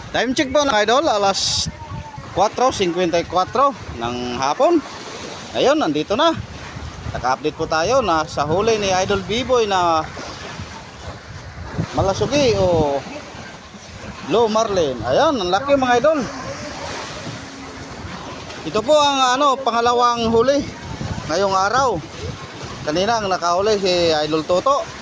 Time check po mga idol, alas 4:54 ng hapon. Ayun, nandito na. Naka-update po tayo na sa huli ni Idol B-Boy na malasugi o low marlin. Ayun, ang laki mga idol. Ito po ang pangalawang huli ngayong araw. Kanina ang nakahuli si Idol Toto.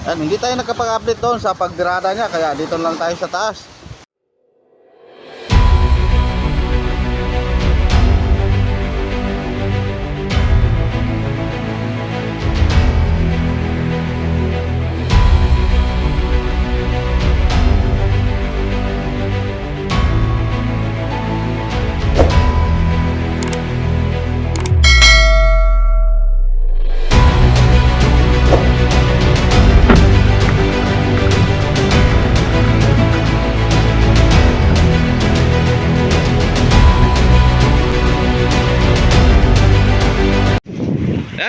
Yan, hindi tayo nakapag-update doon sa pagdirada niya, kaya dito lang tayo sa taas.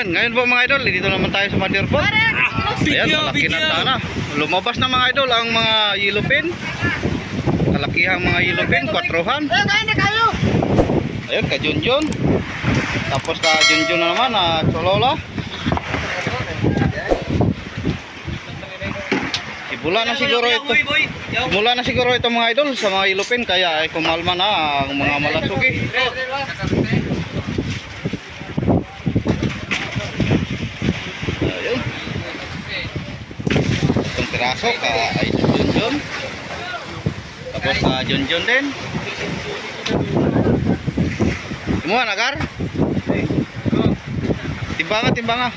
Ayan, ngayon po mga idol, dito naman tayo sa Mother Pond. Ayan, malaki na sana. Lumabas na mga idol ang mga yellowfin. Kalakihang mga yellowfin, 4han. Ayun, ka Junjun. Tapos ka Junjun na naman, Cholola. Simula na siguro ito. Simula na siguro ito mga idol sa mga yellowfin, kaya ay kumalma na ang mga malasugi. Piraso ka ay Junjun. Tapos Junjun din. Semua nagar. Timbanga.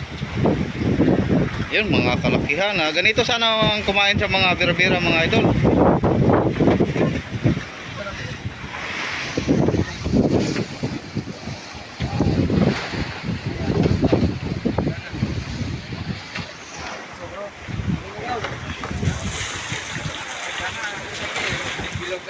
Yun, mga kalakihan. Ganito sana ang kumain sa mga bira-bira mga idol. Kilos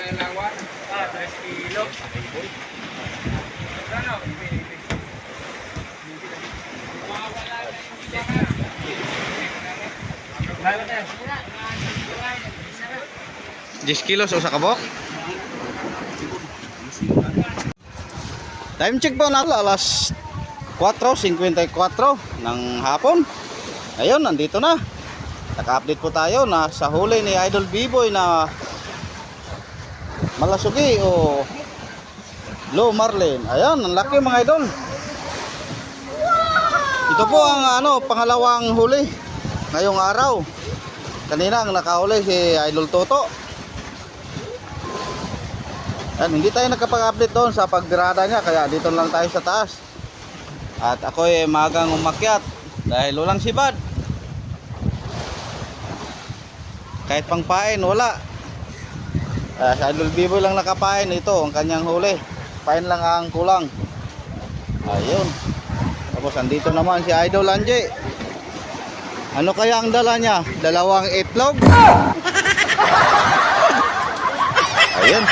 10 kilos o sa kabok. Time check po na alas 4:54 ng hapon. Ayun, nandito na. Naka-update po tayo na sa huli ni Idol B-Boy na malasugi o low marlin. Ayun, ang laki mga idol. Ito po ang pangalawang huli ngayong araw. Kanina ang nakahuli si Idol Toto. Yan, hindi tayo nakapag-update doon sa pagdirada niya, kaya dito lang tayo sa taas. At ako ay magang umakyat dahil walang sibad. Kahit pangpain wala. Sa Idol B-Boy lang nakapain, ito ang kanyang huli. Pain lang ang kulang. Ayun. Tapos andito naman si Idol Angie. Ano kaya ang dala niya? Dalawang itlog? Ayun.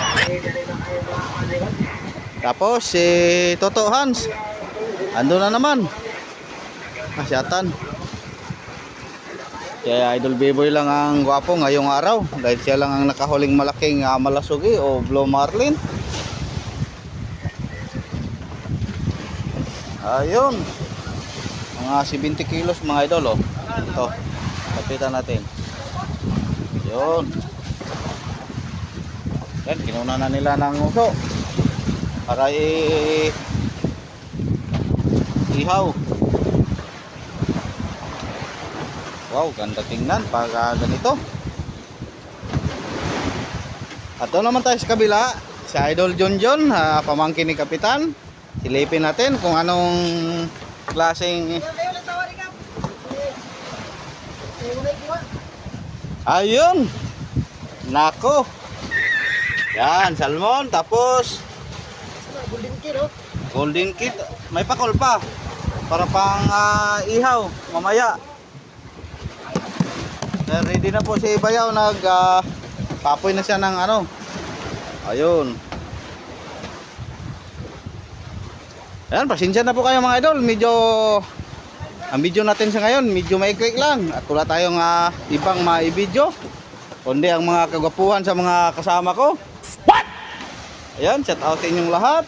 Tapos si Toto Hans, ando na naman. Asyatan. Kaya Idol B-Boy lang ang gwapo ngayong araw dahil siya lang ang nakahuling malaking malasugi o blue marlin. Ayun. Mga 70 kilos mga idol. Ito. Kapitan natin. Ayun. Yan, kinuna na nila ng uso para ihaw. Wow, ganda tingnan pag ganito. At doon naman tayo sa kabila, si Idol Junjun, pamangkin ni Kapitan. Silipin natin kung anong klaseng. Ayun. Nako. Yan, salmon, tapos golden kid, may pakol pa para pang ihaw mamaya. Ready na po si Bayaw, papoy na siya ng ayun. Ayan, pasensya na po kayo mga idol, ang video natin sa ngayon medyo maiklik lang at wala tayong ibang maibidyo. kundi ang mga kagwapuhan sa mga kasama ko. What? Ayan, shout out sa inyong lahat.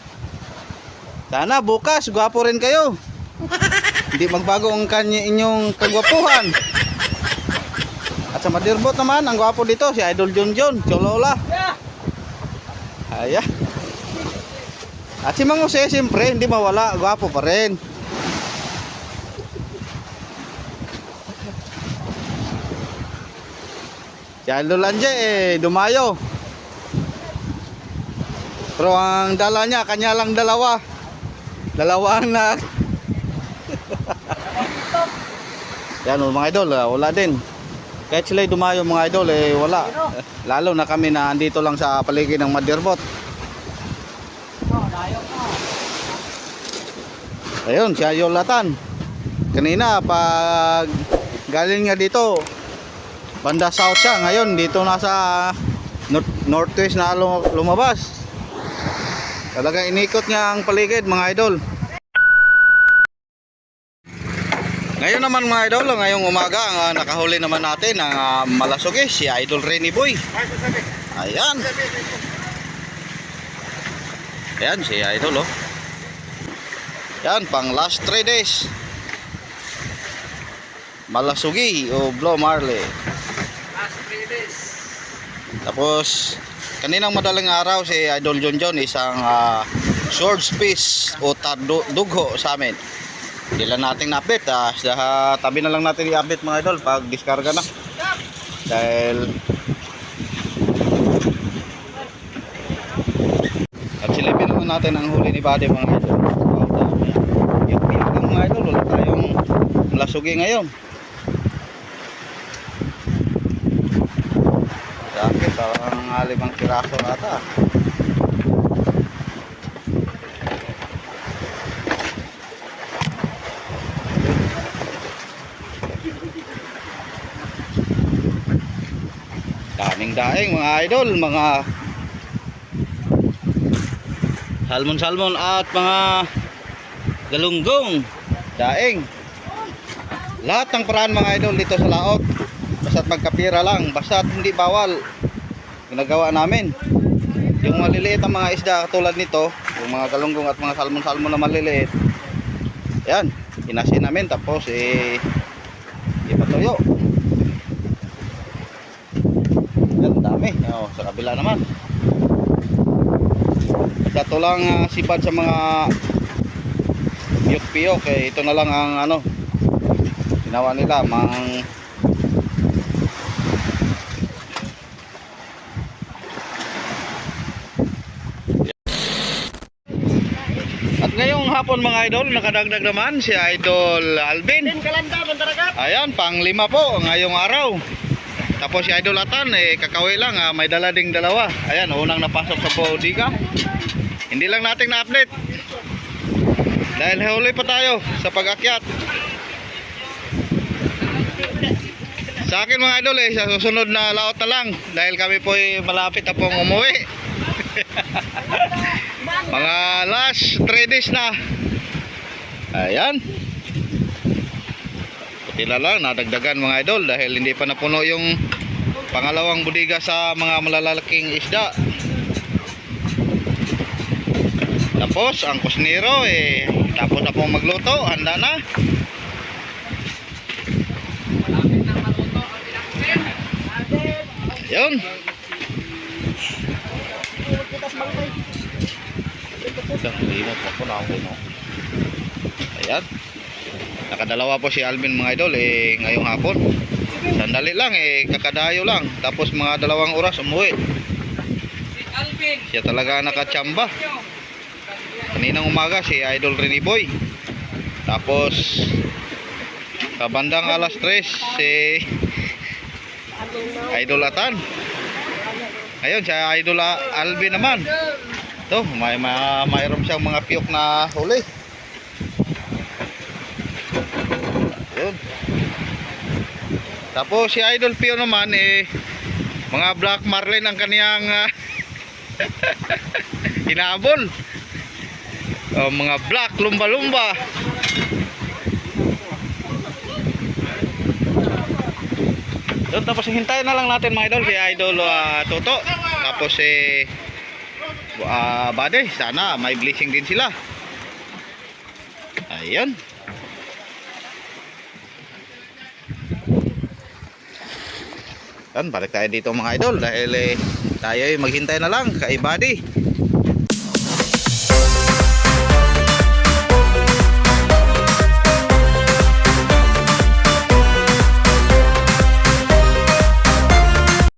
Sana bukas gwapo rin kayo. Hindi magbago ang inyong kagwapuhan. At sa Madirbot naman, ang gwapo dito si Idol Junjun Cholola. Ayan. At si Mang Jose siyempre hindi mawala, gwapo pa rin. Si Idol Anje dumayo. Pero ang dala niya, kanya lang dalawa. Dalawang na. Yan mga idol, wala din. Kahit sila dumayo mga idol, wala. Lalo na kami na andito lang sa paligid ng Madirbot. Ayun, siya Yolatan. Kanina, pag galing nga dito, banda south siya. Ngayon, dito nasa northwest na lumabas. Talaga inikot niya ang paligid mga idol. Ngayon naman mga idol, ngayong umaga nakahuli naman natin ang malasugi si Idol Renny Boy. Ayan. Ayan si Idol oh. Yan pang last 3 days. Malasugi o Blow Marley. Last 3 days. Tapos kaninang madaling araw si Idol Junjun isang sword fish o dugho sa amin. Hindi lang natin na-update sa tabi na lang natin i-update mga idol pag diskarga na. Dahil at silipin naman natin ang huli ni Buddy mga idol. Yung lang mga idol, wala tayong malasugi ngayon. Sa akin parang 5 piraso ata. Daming daing mga idol, mga salmon at mga galunggong daing. Lahat ng paraan mga idol dito sa laot, basta't magkapira lang, basta't hindi bawal, ginagawa namin. Yung maliliit ang mga isda katulad nito, yung mga galunggong at mga salmon na maliliit, yan, inasin namin tapos ipatuyo. Yan, dami. Sa kabila naman. Ito lang sipad sa mga piyok-piyok. Ito na lang ang ginawa nila. At ngayong hapon mga idol, nakadagdag naman si Idol Alvin. Ayan, pang 5 po ngayong araw. Tapos si Idol Atan kakawi lang, may dala ding dalawa. Ayan, unang napasok sa bodega. Hindi lang natin na-update dahil huli pa tayo sa pag-akyat. Sa akin mga idol sa susunod na laot na lang dahil kami po malapit na pong umuwi. Mga last 3 days na. Ayan, tila lang nadagdagan mga idol dahil hindi pa napuno yung pangalawang bodega sa mga malalaking isda. Tapos ang kusnero tapos na pong magluto, handa na. Yun. Ayan, nakadalawa po si Alvin mga idol ngayong hapon. Sandali lang kakadayo lang. Tapos mga 2 oras umuwi. Siya talaga nakachamba. Kaninang umaga si Idol Renny Boy. Tapos kabandang alas 3 si Idol Atan. Ayun si Idol Alvin naman. Ito mayroon siyang mga piyok na huli. Ayun. Tapos si Idol Pio naman mga black marlin ang kaniyang hinabol. Mga black lumba-lumba. Ito Doon, tapos hintayin na lang natin mga idol si Idol Toto. Tapos Bade, sana may blessing din sila. Ayun. Yan, balik tayo dito mga idol dahil tayo ay maghintay na lang kay Buddy.